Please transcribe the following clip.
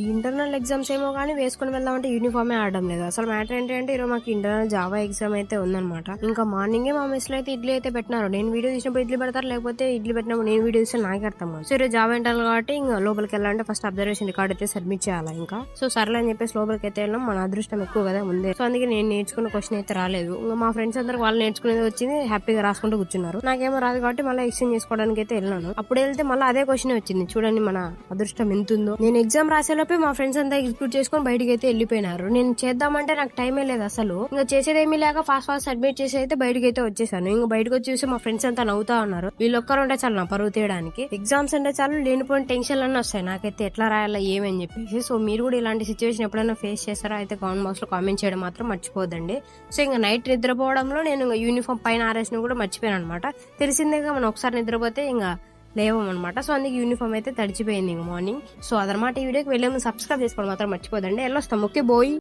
ఈ internal exams ఏమో కానీ వేసుకుని వెళ్దామంటే యూనిఫామే ఆడడం లేదు. అసలు మ్యాటర్ ఏంటంటే ఈరోజు మాకు ఇంటర్నల్ జావా ఎగ్జామ్ అయితే ఉందన్నమాట. ఇంకా మార్నింగే మా మెస్ లో అయితే ఇడ్లీ అయితే పెట్టినారు. నేను వీడియో తీసినప్పుడు ఇడ్లీ పెడతారు, లేకపోతే ఇడ్లీ పెట్టినప్పుడు నేను వీడియో తీస్తే నాకే అర్థం కాదు. సో ఈరోజు జావా ఇంటర్నల్ కాబట్టి ఇంకా లోపలికి వెళ్ళాలంటే ఫస్ట్ అబ్జర్వేషన్ రికార్డ్ అయితే సబ్మిట్ చేయాలి. ఇంకా సో సర్లే అని చెప్పేసి లోపలికి అయితే వెళ్ళాం. మన అదృష్టం ఎక్కువ కదా ముందే. సో అందుకే నేను నేర్చుకున్న క్వశ్చన్ అయితే రాలేదు. ఇంకా మా ఫ్రెండ్స్ అందరూ వాళ్ళు నేర్చుకునేది వచ్చింది, హ్యాపీగా రాసుకుంటూ కూర్చున్నారు. నాకేమో రాదు కాబట్టి మళ్ళీ ఎక్స్చేంజ్ చేసుకోవడానికి అయితే వెళ్ళాను. అప్పుడు వెళ్తే మళ్ళీ అదే క్వశ్చన్ వచ్చింది. చూడండి మన అదృష్టం ఎంత ఉందో. నేను ఎగ్జామ్ రాసేలోపే మా ఫ్రెండ్స్ అంతా ఎగ్జిక్యూట్ చేసుకుని బయటకి అయితే వెళ్ళిపోయినారు. నేను చేద్దామంటే నాకు టైమే లేదు అసలు. ఇంకా చేసేదేమీ లేక ఫాస్ట్ సబ్మిట్ చేసి అయితే బయటకి అయితే వచ్చేసాను. ఇంకా బయటకు వచ్చి చూసి మా ఫ్రెండ్స్ అంతా నవ్వుతా ఉన్నారు. వీళ్ళొక్కరు ఉంటే చాలు నా పరువు తీయడానికి. ఎగ్జామ్స్ అంటే చాలు లేనిపోయిన టెన్షన్లు అన్నీ వస్తాయి నాకైతే, ఎట్లా రాయాలా ఏమని చెప్పేసి. సో మీరు కూడా ఇలాంటి సిచ్యువేషన్ ఎప్పుడైనా ఫేస్ చేస్తారా అయితే కామెంట్ బాక్స్ లో కామెంట్ చేయడం మాత్రం మర్చిపోదండి. సో ఇంకా నైట్ నిద్రపోవడంలో నేను యూనిఫామ్ పైన ఆరేసిన కూడా మర్చిపోయాను అనమాట. తెలిసిందేగా మనం ఒకసారి నిద్రపోతే ఇంకా లేవం అనమాట. సో అందుకే యూనిఫామ్ అయితే తడిచిపోయింది ఇంక మార్నింగ్. సో అదనమాట ఈ వీడియోకి వెళ్ళే ముందు సబ్స్క్రైబ్ చేసుకోవడం మాత్రం మర్చిపోదండి. వెళ్ళొస్తాం. ఓకే బోయ్.